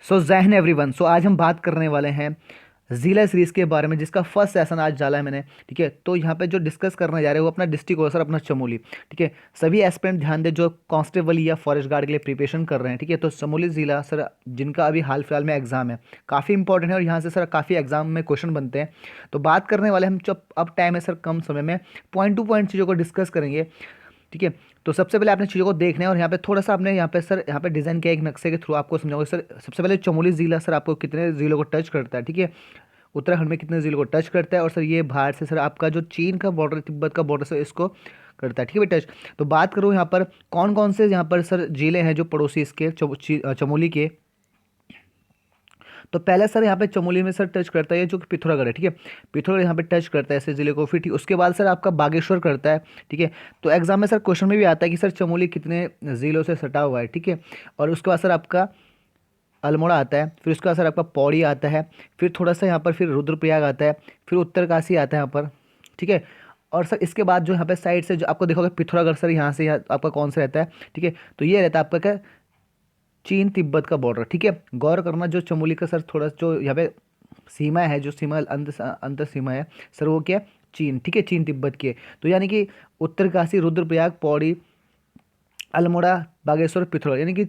सो जय हिंद एवरीवन। सो आज हम बात करने वाले हैं जिला सीरीज़ के बारे में, जिसका फर्स्ट सेशन आज डाला है मैंने। ठीक है, तो यहाँ पे जो डिस्कस करने जा रहे हैं वो अपना डिस्ट्रिक्ट होगा सर, अपना चमोली। ठीक है, सभी एस्पिरेंट ध्यान दें जो कांस्टेबल या फॉरेस्ट गार्ड के लिए प्रिपरेशन कर रहे हैं। ठीक है, तो चमोली ज़िला सर, जिनका अभी हाल फिलहाल में एग्जाम है, काफ़ी इंपॉर्टेंट है और यहाँ से सर काफ़ी एग्जाम में क्वेश्चन बनते हैं। तो बात करने वाले हम, जब अब टाइम है सर कम समय में, पॉइंट टू पॉइंट चीज़ों को डिस्कस करेंगे। ठीक है, तो सबसे पहले आपने चीज़ों को देखना है और यहाँ पे थोड़ा सा आपने यहाँ पे सर यहाँ पे डिज़ाइन किया एक नक्शे के थ्रू आपको समझाऊंगा सर। सबसे पहले चमोली ज़िला सर आपको कितने ज़िलों को टच करता है। ठीक है, उत्तराखंड में कितने ज़िलों को टच करता है, और सर ये भारत से सर आपका जो चीन का बॉर्डर, तिब्बत का बॉर्डर, सर इसको करता है। ठीक है भाई, टच। तो बात करूँ यहाँ पर कौन कौन से यहाँ पर सर ज़िले हैं जो पड़ोसी इसके चमोली के। तो पहले सर यहाँ पे चमोली में सर टच करता है जो कि पिथौरागढ़ है। ठीक है, पिथौरागढ़ यहाँ पे टच करता है ऐसे ज़िले को। फिर ठीक उसके बाद सर आपका बागेश्वर करता है। ठीक है, तो एग्जाम में सर क्वेश्चन में भी आता है कि सर चमोली कितने ज़िलों से सटा हुआ है। ठीक है, और उसके बाद सर आपका अल्मोड़ा आता है, फिर उसके बाद सर आपका पौड़ी आता है, फिर थोड़ा सा यहाँ पर फिर रुद्रप्रयाग आता है, फिर उत्तरकाशी आता है यहाँ पर। ठीक है, और सर इसके बाद जो यहाँ पे साइड से जो आपको देखोगे पिथौरागढ़ सर, यहाँ से यहाँ आपका कौन सा रहता है। ठीक है, तो ये रहता है आपका क्या, चीन तिब्बत का बॉर्डर। ठीक है, गौर करना जो चमोली का सर थोड़ा जो यहाँ पे सीमा है, जो सीमा अंतर सीमा है सर, वो क्या है, चीन। ठीक है, चीन तिब्बत की है। तो यानी कि उत्तरकाशी, रुद्रप्रयाग, पौड़ी, अल्मोड़ा, बागेश्वर, पिथौरागढ़, यानी कि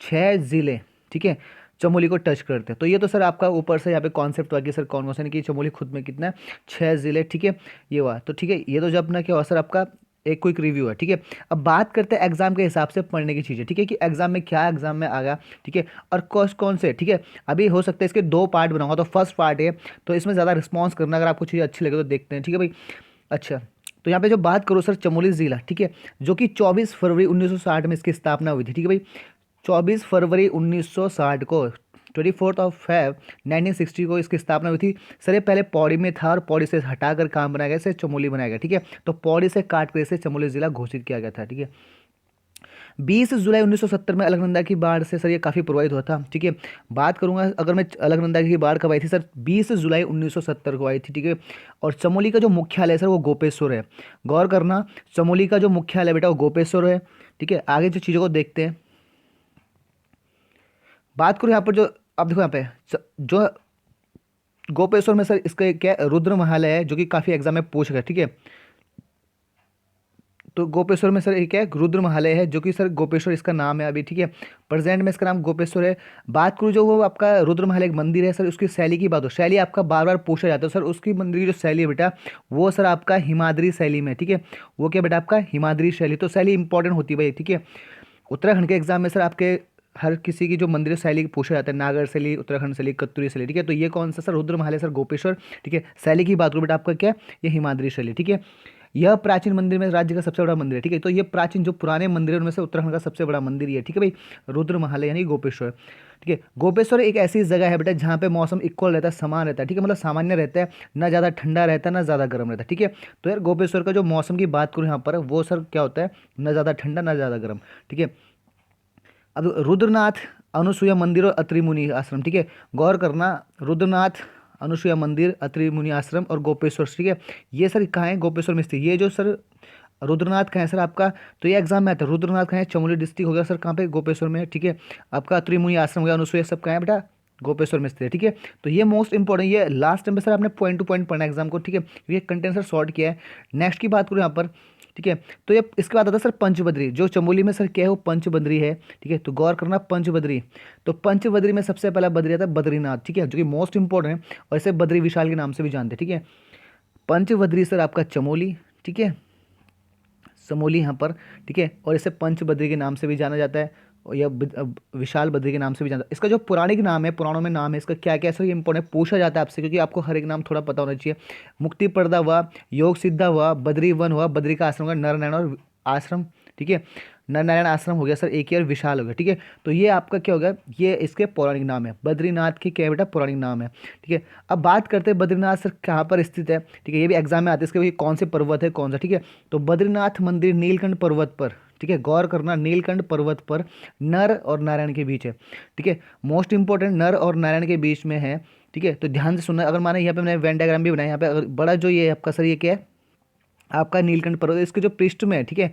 6 ज़िले। ठीक है, चमोली को टच करते हैं। तो ये तो सर आपका ऊपर से यहाँ पे कॉन्सेप्ट हुआ कि सर कौन कौन से, यानी कि चमोली खुद में कितना है, 6 ज़िले। ठीक है, ये हुआ। तो ठीक है, ये तो जब अपना क्या हुआ सर आपका एक क्विक रिव्यू है। ठीक है, अब बात करते हैं एग्जाम के हिसाब से पढ़ने की चीज़ें। ठीक है, कि एग्जाम में क्या एग्जाम में आ गया। ठीक है, और कौन कौन से। ठीक है, अभी हो सकता है इसके 2 पार्ट बनाऊंगा। तो फर्स्ट पार्ट है, तो इसमें ज़्यादा रिस्पॉन्स करना, अगर आपको चीज़ें अच्छी लगे तो देखते हैं। ठीक है भाई, अच्छा। तो यहाँ पे जो बात करो सर चमोली ज़िला, ठीक है, जो कि 24 फरवरी 1960 में इसकी स्थापना हुई थी। ठीक है भाई, 24 फरवरी 1960 को, 24 ऑफ फेब 1960 को इसकी स्थापना हुई थी। सर ये पहले पौड़ी में था और पौड़ी से हटाकर काम बनाया गया, इसे चमोली बनाया गया। ठीक है, तो पौड़ी से काट कर इसे चमोली जिला घोषित किया गया था। ठीक है, 20 जुलाई 1970 में अलकनंदा की बाढ़ से सर ये काफ़ी प्रभावित हुआ था। ठीक है, बात करूंगा अगर मैं अलकनंदा की बाढ़ कब आई थी सर, 20 जुलाई 1970 को आई थी। ठीक है, और चमोली का जो मुख्यालय है सर वो गोपेश्वर है। गौर करना, चमोली का जो मुख्यालय बेटा वो गोपेश्वर है। ठीक है, आगे जो चीज़ों को देखते हैं, बात करूँ यहाँ पर जो, अब देखो यहाँ पे जो गोपेश्वर में सर इसका क्या है, रुद्र महालय है, जो कि काफ़ी एग्जाम में पूछ गया। ठीक है, तो गोपेश्वर में सर एक है रुद्र महालय है, जो कि सर गोपेश्वर इसका नाम है अभी। ठीक है, प्रेजेंट में इसका नाम गोपेश्वर है। बात करूँ जो वो आपका रुद्र महालय एक मंदिर है सर, उसकी शैली की बात हो, शैली आपका बार बार पूछा जाता है सर, उसकी मंदिर की जो शैली है बेटा, वो सर आपका हिमाद्री शैली में। ठीक है, वो क्या बेटा आपका हिमाद्री शैली। तो शैली इंपॉर्टेंट होती है भाई। ठीक है, उत्तराखंड के एग्जाम में सर आपके हर किसी की जो मंदिर शैली पूछा जाता है, नागर शैली, उत्तराखंड शैली, कत्तूरी शैली। ठीक है, तो ये कौन सा सर, रुद्र महालय सर गोपेश्वर। ठीक है, शैली की बात करूँ बेटा आपका क्या, ये हिमाद्री शैली। ठीक है, यह प्राचीन मंदिर में राज्य का सबसे बड़ा मंदिर है। ठीक है, तो ये प्राचीन जो पुराने मंदिर है उनमें से उत्तराखंड का सबसे बड़ा मंदिर ये है। ठीक है भाई, रुद्र महालय यानी गोपेश्वर। ठीक है, गोपेश्वर एक ऐसी जगह है बेटा जहाँ पे मौसम इक्वल रहता है, समान रहता है। ठीक है, मतलब सामान्य रहता है, ना ज़्यादा ठंडा रहता है ना ज़्यादा गर्म रहता है। ठीक है, तो यार गोपेश्वर का जो मौसम की बात करूँ यहाँ पर, वो सर क्या होता है, ना ज़्यादा ठंडा ना ज़्यादा गर्म। ठीक है, अब रुद्रनाथ, अनुसुईया मंदिर और अत्रि मुनि आश्रम। ठीक है, गौर करना, रुद्रनाथ, अनुसुईया मंदिर, अत्रि मुनि आश्रम और गोपेश्वर। ठीक है, ये सर कहाँ है, गोपेश्वर में स्थित। ये जो सर रुद्रनाथ कहाँ है सर आपका, तो ये एग्जाम में आता है, रुद्रनाथ कहाँ है, चमोली डिस्ट्रिक्ट हो गया सर, कहाँ पे, गोपेश्वर में है। ठीक है, आपका अत्रि मुनि आश्रम हो गया, अनुसुईया सब कहाँ है बेटा, गोपेश्वर में स्थित है। ठीक है, तो ये मोस्ट इंपॉर्टेंट, ये लास्ट टाइम पे सर आपने पॉइंट टू पॉइंट पढ़ना एग्जाम को। ठीक है, ये कंटेंट सर शॉर्ट किया है। नेक्स्ट की बात करूँ यहाँ पर, ठीक है, तो ये इसके बाद आता है सर पंचबद्री, जो चमोली में सर क्या है, वो पंचबद्री है। ठीक है, तो गौर करना पंचबद्री, तो पंचबद्री में सबसे पहला बद्री आता है बद्रीनाथ। ठीक है, जो कि मोस्ट इंपॉर्टेंट है और इसे बद्री विशाल के नाम से भी जानते हैं। ठीक है, पंचबद्री सर आपका चमोली। ठीक है, चमोली यहाँ पर। ठीक है, और इसे पंचबद्री के नाम से भी जाना जाता है, और यह विशाल बद्री के नाम से भी जाना जाता है। इसका जो पौराणिक नाम है, पुराणों में नाम है इसका क्या क्या, सर ये इंपॉर्टेंट पूछा जाता है आपसे, क्योंकि आपको हर एक नाम थोड़ा पता होना चाहिए। मुक्ति पर्दा हुआ, योग सिद्धा हुआ, बद्री वन हुआ, बद्री का आश्रम हुआ, नर नारायण और आश्रम। ठीक है, नर नारायण आश्रम हो गया सर एक ही, और विशाल हो गया। ठीक है, तो ये आपका क्या होगा, ये इसके पौराणिक नाम है, बद्रीनाथ की क्या है बेटा, पौराणिक नाम है। ठीक है, अब बात करते हैं बद्रीनाथ सर कहाँ पर स्थित है। ठीक है, ये भी एग्जाम में आते हैं, इसके ये कौन से पर्वत है कौन सा। ठीक है, तो बद्रीनाथ मंदिर नीलकंठ पर्वत पर। ठीक है, गौर करना, नीलकंठ पर्वत पर नर और नारायण के बीच है। ठीक है, मोस्ट इंपॉर्टेंट, नर और नारायण के बीच में है। ठीक है, तो ध्यान से सुनना, अगर माने यहाँ पे मैंने वेन डायग्राम भी बनाया, यहाँ पे अगर बड़ा जो ये आपका सर ये क्या है, आपका नीलकंठ पर्वत, इसके जो पृष्ठ में है। ठीक है,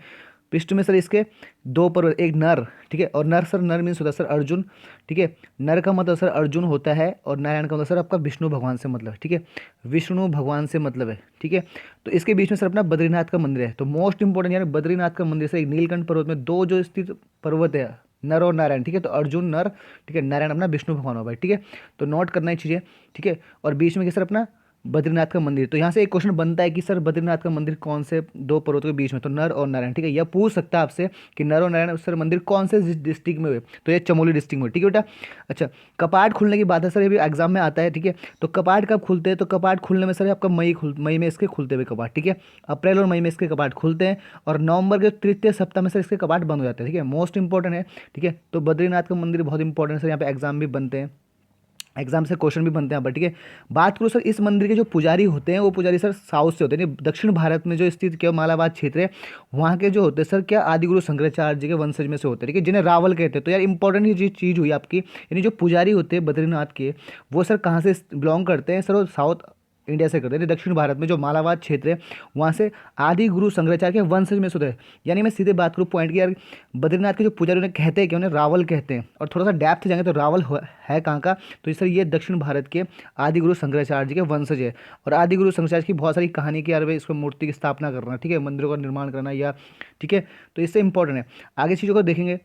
विष्णु में सर इसके दो पर्वत, एक नर, ठीक है, और नर सर, नर मीन्स होता है सर अर्जुन, ठीक है, नर का मतलब सर अर्जुन होता है, और नारायण का मतलब सर आपका विष्णु भगवान से मतलब है, ठीक है, विष्णु भगवान से मतलब है, ठीक है। तो इसके बीच में सर अपना बद्रीनाथ का मंदिर है। तो मोस्ट इंपॉर्टेंट यानी बद्रीनाथ का मंदिर सर एक नीलकंठ पर्वत में दो जो स्थित पर्वत है, नर और नारायण, ठीक है, तो अर्जुन नर, ठीक है, नारायण अपना विष्णु भगवान हो भाई, ठीक है, तो नोट करना ही चीज़ें, ठीक है। और बीच में क्या सर अपना बद्रीनाथ का मंदिर। तो यहाँ से एक क्वेश्चन बनता है कि सर बद्रीनाथ का मंदिर कौन से दो पर्वतों के बीच में, तो नर और नारायण, ठीक है, यह पूछ सकता है आपसे कि नर और नारायण सर मंदिर कौन से डिस्ट्रिक्ट में हुए, तो ये चमोली डिस्ट्रिक्ट में, ठीक है बेटा। अच्छा, कपाट खुलने की बात है सर, ये भी एग्जाम में आता है, ठीक है। तो कपाट कब खुलते हैं, तो कपाट खुलने में सर आपका मई में इसके खुलते हुए कपाट, ठीक है, अप्रैल और मई में इसके कपाट खुलते हैं, और नवंबर के तृतीय सप्ताह में सर इसके कपाट बंद हो जाते हैं, ठीक है, मोस्ट इंपॉर्टेंट है, ठीक है। तो बद्रीनाथ का मंदिर बहुत इंपॉर्टेंट है सर, यहाँ पे एग्जाम भी बनते हैं, एग्जाम से क्वेश्चन भी बनते हैं यहाँ पर, ठीक है। बात करो सर इस मंदिर के जो पुजारी होते हैं, वो पुजारी सर साउथ से होते हैं, यानी दक्षिण भारत में जो स्थित क्या मालाबार क्षेत्र है, वहाँ के जो होते हैं सर क्या आदिगुरु शंकराचार्य जी के वंशज में से होते हैं, ठीक है, जिन्हें रावल कहते हैं। तो यार इंपॉर्टेंट ये चीज़ हुई आपकी, यानी जो पुजारी होते हैं बद्रीनाथ के, वो सर कहाँ से बिलोंग करते हैं सर, वो साउथ इंडिया से करते हैं, दक्षिण भारत में जो मालाबार क्षेत्र है वहाँ से आदि गुरु शंकराचार्य के वंशज में से होते हैं। यानी मैं सीधे बात करूँ पॉइंट की, यार बद्रीनाथ के जो पुजारी उन्हें कहते हैं कि उन्हें रावल कहते हैं, और थोड़ा सा डेप्थ जाएंगे तो रावल है कहाँ का, तो सर ये दक्षिण भारत के आदि गुरु शंकराचार्य जी के वंशज है। और आदि गुरु शंकराचार्य की बहुत सारी कहानी की यार भाई इसको मूर्ति की स्थापना करना, ठीक है, मंदिरों का निर्माण करना, या ठीक है, तो इससे इंपॉर्टेंट है। आगे चीज़ों को देखेंगे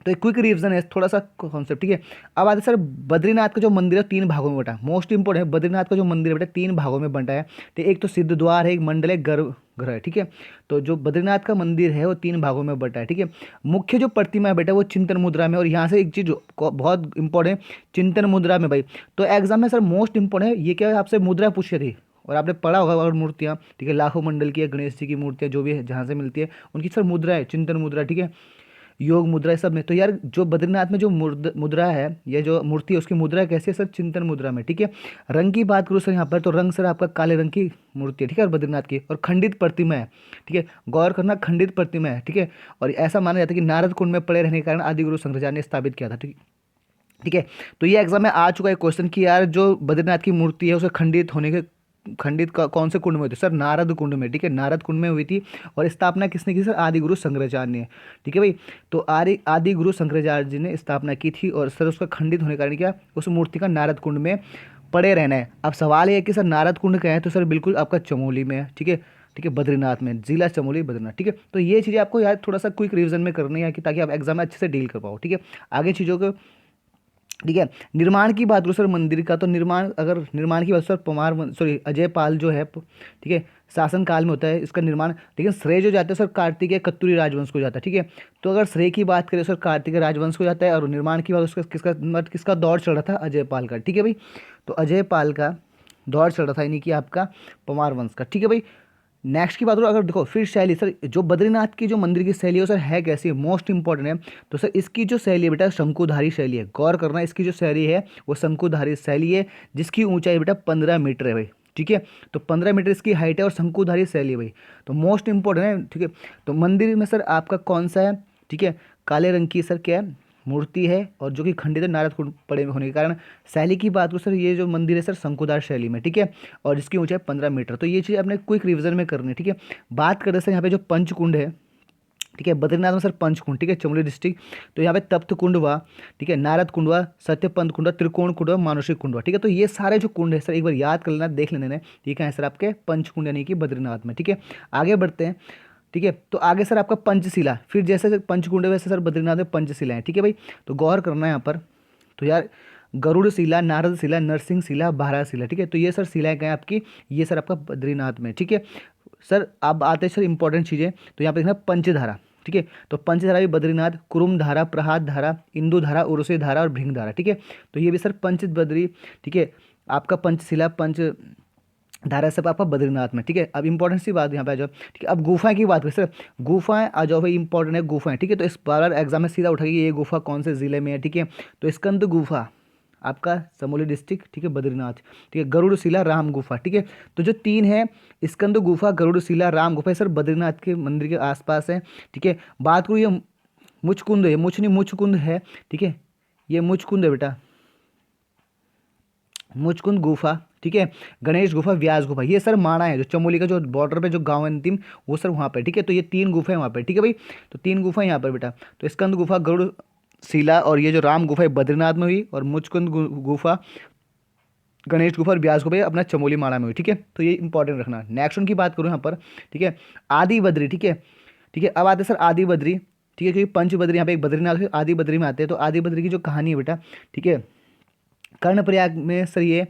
तो एक क्विक रिवीजन है, थोड़ा सा कॉन्सेप्ट, ठीक है। अब आते सर बद्रीनाथ का जो मंदिर है तीन भागों में बटा है, मोस्ट इंपॉर्टेंट है, बद्रीनाथ का जो मंदिर है बेटा तीन भागों में बंटा है, तो एक तो सिद्ध द्वार है, एक मंडल है, गर्भगृह है, ठीक है। तो जो बद्रीनाथ का मंदिर है वो तीन भागों में बटा है, ठीक है। मुख्य जो प्रतिमा है बेटा वो चिंतन मुद्रा में, और यहाँ से एक चीज़ बहुत इंपॉर्टेंट है, चिंतन मुद्रा में भाई। तो एग्जाम में सर मोस्ट इंपॉर्टेंट है, ये क्या है आपसे मुद्रा पूछी थी, और आपने पढ़ा होगा और मूर्तियाँ, ठीक है, लाखों मंडल की है, गणेश जी की मूर्तियाँ जो भी है जहाँ से मिलती है उनकी सर मुद्रा है चिंतन मुद्रा, ठीक है, योग मुद्रा है सब में। तो यार जो बद्रीनाथ में जो मुद्रा है, ये जो मूर्ति है उसकी मुद्रा कैसी है सर, चिंतन मुद्रा में, ठीक है। रंग की बात करूँ सर यहाँ पर, तो रंग सर आपका काले रंग की मूर्ति है, ठीक है, बद्रीनाथ की, और खंडित प्रतिमा है, ठीक है, गौर करना खंडित प्रतिमा है, ठीक है। और ऐसा माना जाता है कि नारद कुंड में पड़े रहने के कारण आदि गुरु शंकराचार्य ने स्थापित किया था, ठीक ठीक है। तो ये एग्जाम में आ चुका है क्वेश्चन कि यार जो बद्रीनाथ की मूर्ति है उसे खंडित होने के खंडित कौन से कुंड में हुई थी, सर नारद कुंड में, ठीक है, नारद कुंड में हुई थी। और स्थापना किसने की सर, आदि गुरु शंकराचार्य ने, ठीक है भाई। तो आदि गुरु शंकराचार्य जी ने स्थापना की थी, और सर उसका खंडित होने के कारण क्या, उस मूर्ति का नारद कुंड में पड़े रहना है। अब सवाल ये है कि सर नारद कुंड कहाँ है, तो सर बिल्कुल आपका चमोली में है, ठीक है, ठीक है, बद्रीनाथ में, जिला चमोली बद्रीनाथ, ठीक है। तो ये चीज़ें आपको यार थोड़ा सा क्विक रिवीजन में करनी है कि ताकि आप एग्जाम में अच्छे से डील कर पाओ, ठीक है। आगे चीज़ों को, ठीक है, निर्माण की बात करूँ सर मंदिर का, तो निर्माण अगर निर्माण की बात सर सॉरी अजय पाल जो है, ठीक है, शासन काल में होता है इसका निर्माण, लेकिन श्रेय जो जाता है सर कार्तिकेय कत्तूरी राजवंश को जाता है, ठीक है। तो अगर श्रेय की बात करें सर कार्तिकेय राजवंश को जाता है, और निर्माण की बात उसका किसका दौर चल रहा था, अजय पाल का, ठीक है भाई। तो अजय पाल का दौर चल रहा था, यानी कि आपका पवार वंश का, ठीक है भाई। नेक्स्ट की बात करो, अगर देखो फिर शैली सर जो बद्रीनाथ की जो मंदिर की शैली है सर है कैसी है, मोस्ट इंपॉर्टेंट है। तो सर इसकी जो शैली है बेटा शंकुधारी शैली है, गौर करना, इसकी जो शैली है वो शंकुधारी शैली है, जिसकी ऊंचाई बेटा 15 मीटर है भाई, ठीक है। तो 15 मीटर इसकी हाइट है, और शंकुधारी शैली है भाई, तो मोस्ट इंपॉर्टेंट है, ठीक है। तो मंदिर में सर आपका कौन सा है, ठीक है, काले रंग की सर क्या है मूर्ति है, और जो कि खंडित है नारद कुंड पड़े होने के कारण। शैली की बात करो सर, ये जो मंदिर है सर शंकुधार शैली में, ठीक है, और इसकी ऊंचाई 15 मीटर। तो ये चीज़ अपने क्विक रिवीजन में करनी है, ठीक है। बात करें सर यहाँ पे जो पंचकुंड है, ठीक है, बद्रीनाथ में सर पंचकुंड, ठीक है, चमोली डिस्ट्रिक्ट। तो यहाँ पे तप्त कुंड हुआ, ठीक है, नारद कुंड हुआ, सत्यपंथ कुंड हुआ, त्रिकोण कुंड हुआ, मानुषिक कुंड हुआ, ठीक है। तो ये सारे जो कुंड है सर एक बार याद कर लेना, देख लेने, ठीक है सर आपके पंचकुंड यानी कि बद्रीनाथ में, ठीक है। आगे बढ़ते हैं, ठीक है। तो आगे सर आपका पंचशिला, फिर जैसे पंचकुंड है वैसे सर बद्रीनाथ में पंचशिला है, ठीक है भाई। तो गौर करना है यहाँ पर, तो यार गरुड़ शिला, नारद शिला, नरसिंह शिला, बारह शिला, ठीक है। तो ये सर शिलाएँ क्या है आपकी, ये सर आपका बद्रीनाथ में, ठीक है। सर अब आते हैं सर इंपॉर्टेंट चीज़ें, तो यहाँ पे देखना पंचधारा, ठीक है। तो पंचधारा भी बद्रीनाथ, कुरुम धारा, प्रहाद धारा, इंदु धारा, उर्वशी धारा और भृंग धारा, ठीक है। तो ये भी सर पंच बद्री, ठीक है, आपका पंचशिला पंच धारा सब आपका बद्रीनाथ में, ठीक है। अब इंपॉर्टेंट सी बात यहाँ पे आ जाओ, ठीक है। अब गुफाएं की बात करें सर, गुफाएं आ जाओ भाई, इंपॉर्टेंट है गुफाएं, ठीक है। तो इस बार एग्जाम में सीधा उठाइए ये गुफा कौन से जिले में है, ठीक है। तो स्कंद गुफा आपका चमोली डिस्ट्रिक्ट, ठीक है, बद्रीनाथ, ठीक है। गरुड़ शिला, राम गुफा, ठीक है। तो जो तीन है स्कंद गुफा, गरुड़ शिला, राम गुफा, सर बद्रीनाथ के मंदिर के आसपास है, ठीक है। बात करूँ ये मुचकुंद है, मुच नहीं मुचकुंद है, ठीक है, ये मुचकुंद है बेटा, मुचकुंद गुफा, ठीक है, गणेश गुफा, व्यास गुफा, ये सर माणा है जो चमोली का जो बॉर्डर पे जो गांव है अंतिम, वो सर वहाँ पे, ठीक है। तो ये 3 गुफा है वहाँ पे, ठीक है भाई। तो 3 गुफा है यहाँ पर बेटा। तो स्कंद गुफा, गरुड़ शिला, और ये जो राम गुफा है बद्रीनाथ में हुई, और मुचकुंद गुफा, गणेश गुफा और व्यास गुफा ये अपना चमोली माणा में हुई, ठीक है। तो ये इंपॉर्टेंट रखना। नेक्स्ट उनकी बात करूँ यहाँ पर, ठीक है, आदि बद्री, ठीक है। ठीक है, अब आते हैं सर आदि बद्री, ठीक है, क्योंकि पंच बद्री यहाँ पे एक बद्रीनाथ है, आदि बद्री में आते हैं। तो आदि बद्री की जो कहानी है बेटा, ठीक है, कर्णप्रयाग में सर ये,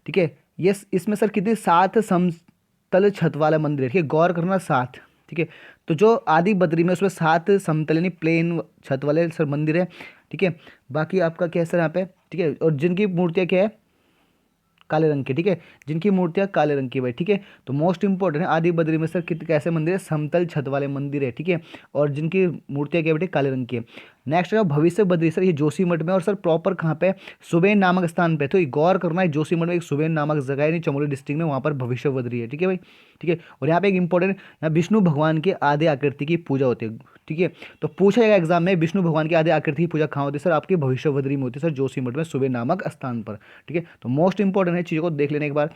ठीक है, ये इसमें सर कितने 7 समतल छत वाला मंदिर है, ठीक है, गौर करना 7, ठीक है। तो जो आदि बद्री में उसमें 7 समतल यानी प्लेन छत वाले सर मंदिर है, ठीक है। बाकी आपका क्या है सर यहाँ पे, ठीक है, और जिनकी मूर्तियाँ क्या है, काले रंग की, ठीक है, जिनकी मूर्तियाँ काले रंग की भाई, ठीक है। तो मोस्ट इंपॉर्टेंट है आदि बद्री में सर कितने कैसे मंदिर है, समतल छत वाले मंदिर है, ठीक है, और जिनकी मूर्तियाँ क्या बेटे, काले रंग की है। नेक्स्ट है भविष्य बद्री, सर ये जोशीमठ में, और सर प्रॉपर कहाँ पे, सुबेन नामक स्थान पे। तो ये गौर करना है, जोशीमठ में एक सुबेन नामक जगह है, नहीं चमोली डिस्ट्रिक्ट में, वहाँ पर भविष्य बद्री है, ठीक है भाई, ठीक है। और यहाँ पे एक इंपॉर्टेंट, यहाँ विष्णु भगवान की आदि आकृति की पूजा होती है, ठीक है। तो पूछा जाएगा एग्जाम में, विष्णु भगवान की आदि आकृति की पूजा कहाँ होती है सर, आपकी भविष्य बद्री में होती है सर, जोशीमठ में सुबेन नामक स्थान पर, ठीक है। तो मोस्ट इंपॉर्टेंट है, चीज़ों को देख लेने एक बार,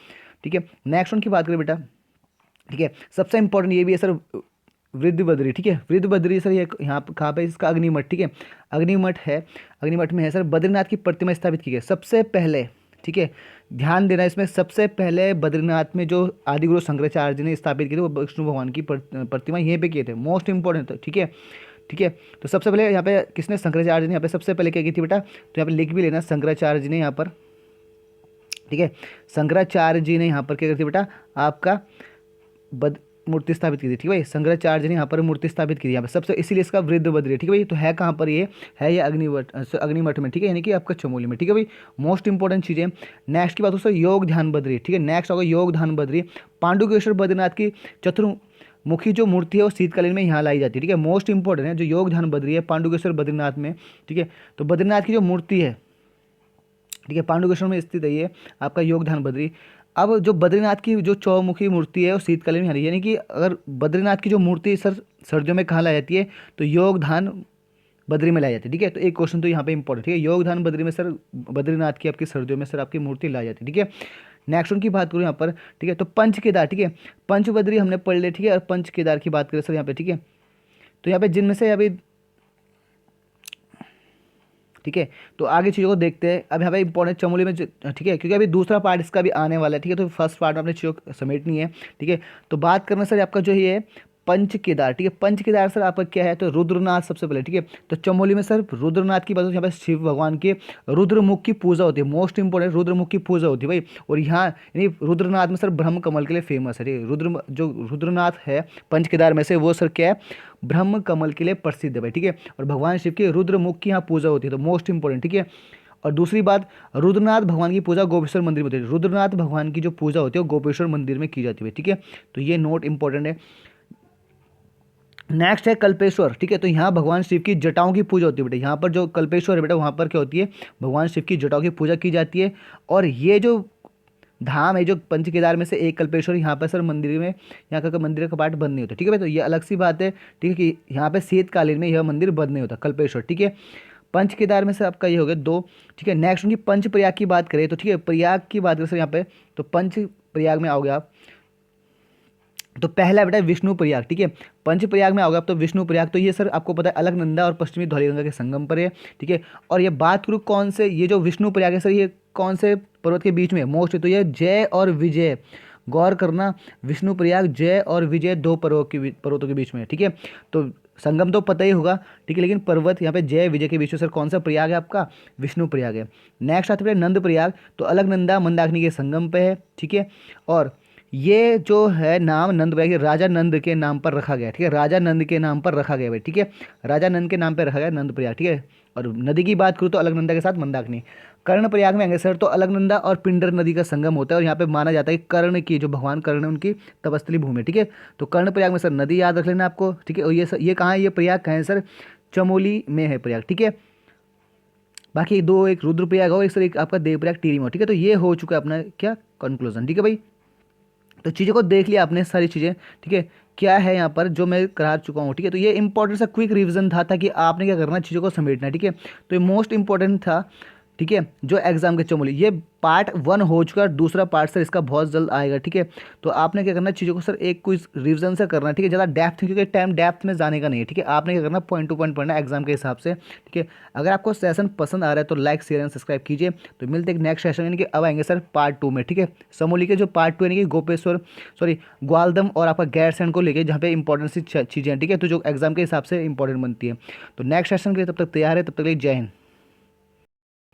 ठीक है। नेक्स्ट उनकी बात करें बेटा, ठीक है, सबसे इंपॉर्टेंट ये भी है सर वृद्ध बद्री, ठीक है, वृद्ध बद्री सर ये यहाँ पर कहाँ पे, इसका अग्निमठ, ठीक है, अग्निमठ है, अग्निमठ में है सर बद्रीनाथ की प्रतिमा स्थापित की गई सबसे पहले, ठीक है। ध्यान देना इसमें, सबसे पहले बद्रीनाथ में जो आदिगुरु शंकराचार्य जी ने स्थापित की थी वो विष्णु भगवान की प्रतिमा यहीं पे किए थे, मोस्ट इंपॉर्टेंट, ठीक है, ठीक है। तो सबसे पहले यहाँ पे किसने, शंकराचार्य जी ने यहाँ पे सबसे पहले क्या की थी बेटा, तो यहाँ पे लिख भी लेना, शंकराचार्य जी ने यहाँ पर, ठीक है, शंकराचार्य जी ने यहाँ पर क्या करती बेटा, आपका बद मूर्ति स्थापित की थी, ठीक है भाई, शंकराचार्य जी ने यहाँ पर मूर्ति स्थापित की थी यहाँ पर सबसे, इसीलिए इसका वृद्ध बद्री है, ठीक है भाई। तो है कहाँ पर ये, है ये अग्निमठ, अग्निमठ में, ठीक है, यानी कि आपका चमोली में, ठीक है भाई। मोस्ट इंपॉर्टेंट चीज़ें। नेक्स्ट की बात हो सर योग ध्यान बद्री, ठीक है, नेक्स्ट होगा योग ध्यान बद्री, पांडुकेश्वर बद्रीनाथ की चतुर्मुखी जो मूर्ति है वो शीतकालीन में यहाँ लाई जाती है, ठीक है, मोस्ट इंपॉर्टेंट है जो योग ध्यान बद्री है पांडुकेश्वर बद्रीनाथ में, ठीक है। तो बद्रीनाथ की जो मूर्ति है, ठीक है, पांडुकेश्वर में स्थित है ये आपका योग ध्यान बद्री। अब जो बद्रीनाथ की जो चौमुखी मूर्ति है वो शीतकालीन में आ रही है, यानी कि अगर बद्रीनाथ की जो मूर्ति सर सर्दियों में कहाँ लाई जाती है, तो योग ध्यान बद्री में लाई जाती है, ठीक है। तो एक क्वेश्चन तो यहाँ पे इंपॉर्टेंट, ठीक है, योग ध्यान बद्री में सर बद्रीनाथ की आपकी सर्दियों में सर आपकी मूर्ति लाई जाती है, ठीक है। नेक्स्ट उनकी बात करूँ यहाँ पर, ठीक है, तो पंच केदार, ठीक है, पंच बद्री हमने पढ़ लिया, ठीक है, और पंच केदार की बात करें सर यहाँ पे, ठीक है। तो यहाँ पे जिनमें से अभी, ठीक है, तो आगे चीज़ों को देखते हैं। अब यहाँ पे इंपॉर्टेंट चमोली में ठीक है, क्योंकि अभी दूसरा पार्ट इसका भी आने वाला है, ठीक है। तो फर्स्ट पार्ट में अपने चीज़ों को समेटनी है, ठीक है। तो बात करना सर आपका जो ये पंच केदार, ठीक है, पंच केदार सर आपका क्या है, तो रुद्रनाथ सबसे पहले, ठीक है। तो चमोली में सर रुद्रनाथ की बात होती है, यहाँ पे शिव भगवान के रुद्रमुख की पूजा होती है, मोस्ट इंपॉर्टेंट रुद्रमुख की पूजा होती है भाई। और यहाँ यानी रुद्रनाथ में सर ब्रह्म कमल के लिए फेमस है, ठीक है, रुद्र जो रुद्रनाथ है पंच केदार में से वो सर क्या है, ब्रह्म कमल के लिए प्रसिद्ध है भाई, ठीक है। और भगवान शिव की रुद्रमुख की यहाँ पूजा होती है, तो मोस्ट इंपॉर्टेंट, ठीक है। और दूसरी बात, रुद्रनाथ भगवान की पूजा गोपेश्वर मंदिर में होती है, रुद्रनाथ भगवान की जो पूजा होती है वो गोपेश्वर मंदिर में की जाती है, ठीक है। तो ये नोट इंपॉर्टेंट है। नेक्स्ट है कल्पेश्वर, ठीक है, तो यहाँ भगवान शिव की जटाओं की पूजा होती है बेटा, यहाँ पर जो कल्पेश्वर है बेटा वहाँ पर क्या होती है, भगवान शिव की जटाओं की पूजा की जाती है। और ये जो धाम है जो पंच केदार में से एक कल्पेश्वर, यहाँ पर सर मंदिर में, यहाँ का मंदिर का कपाट बंद नहीं होता, ठीक है भाई। तो ये अलग सी बात है, ठीक है, कि यहाँ पे शीतकालीन में यह मंदिर बंद नहीं होता कल्पेश्वर, ठीक है। पंच केदार में से आपका ये हो गया 2, ठीक है। नेक्स्ट उनकी पंच प्रयाग की बात करें तो, ठीक है, प्रयाग की बात करें सर यहाँ पे, तो पंच प्रयाग में आओगे आप, तो पहला बेटा विष्णु प्रयाग, ठीक है, पंच प्रयाग में आओगे आप तो विष्णु प्रयाग, तो ये सर आपको पता है अलकनंदा और पश्चिमी धौलीगंगा के संगम पर है, ठीक है। और ये बात करूँ कौन से, ये जो विष्णु प्रयाग है सर ये कौन से पर्वत के बीच में मोस्ट है, तो ये जय और विजय, गौर करना, विष्णु प्रयाग जय और विजय 2 पर्वतों के बीच में है, ठीक है। तो संगम तो पता ही होगा, ठीक है, लेकिन पर्वत यहाँ पे जय विजय के बीच में सर कौन सा प्रयाग है आपका, विष्णु प्रयाग है। नेक्स्ट आते हैं नंद प्रयाग, तो अलकनंदा मंदाकिनी के संगम पे है, ठीक है। और ये जो है नाम नंद प्रयाग राजा नंद के नाम पर रखा गया, ठीक है, राजा नंद के नाम पर रखा गया भाई, ठीक है, राजा नंद के नाम पर रखा गया नंद प्रयाग, ठीक है। और नदी की बात करूँ तो अलकनंदा के साथ मंदाकिनी। कर्ण प्रयाग में आएंगे सर तो अलकनंदा और पिंडर नदी का संगम होता है, और यहाँ पे माना जाता है कि कर्ण की जो भगवान कर्ण है उनकी तपस्थली भूमि है, ठीक है। तो कर्ण प्रयाग में सर नदी याद रख लेना आपको, ठीक है। और ये कहाँ है, ये प्रयाग कहाँ है सर, चमोली में है प्रयाग, ठीक है। बाकी 2, एक रुद्रप्रयाग हो, एक सर एक आपका देवप्रयाग टिहरी में हो, ठीक है। तो ये हो चुका है अपना क्या कंक्लूजन, ठीक है भाई। तो चीज़ों को देख लिया आपने सारी चीज़ें, ठीक है, क्या है यहाँ पर जो मैं करा चुका हूँ, ठीक है। तो ये इंपॉर्टेंट सा क्विक रिवीजन था ताकि आपने क्या करना है, चीज़ों को समेटना है, ठीक है। तो ये मोस्ट इंपॉर्टेंट था, ठीक है, जो एग्जाम के चमोली, ये पार्ट 1 हो चुका है, दूसरा पार्ट सर इसका बहुत जल्द आएगा। ठीक है, तो आपने क्या करना है, चीज़ों को सर एक क्विज रिवीजन से करना है। ठीक है, ज़्यादा डेप्थ, क्योंकि टाइम डेप्थ में जाने का नहीं है। ठीक है, आपने क्या करना, पॉइंट टू पॉइंट पढ़ना है एग्जाम के हिसाब से। ठीक है, अगर आपको सेशन पसंद आ रहा है तो लाइक शेयर एंड सब्सक्राइब कीजिए। तो मिलते हैं नेक्स्ट सेशन, यानी कि अब आएंगे सर पार्ट 2 में। ठीक है, समोली के जो पार्ट 2 यानी कि गोपेश्वर, सॉरी, ग्वालदम और आपका गैरसैंण को लेके, जहाँ पे इंपॉर्टेंट सी चीज़ें हैं। ठीक है, तो जो एग्जाम के हिसाब से इंपॉर्टेंट बनती है। तो नेक्स्ट सेशन के लिए तब तक तैयार है, तब तक के लिए जय हिंद।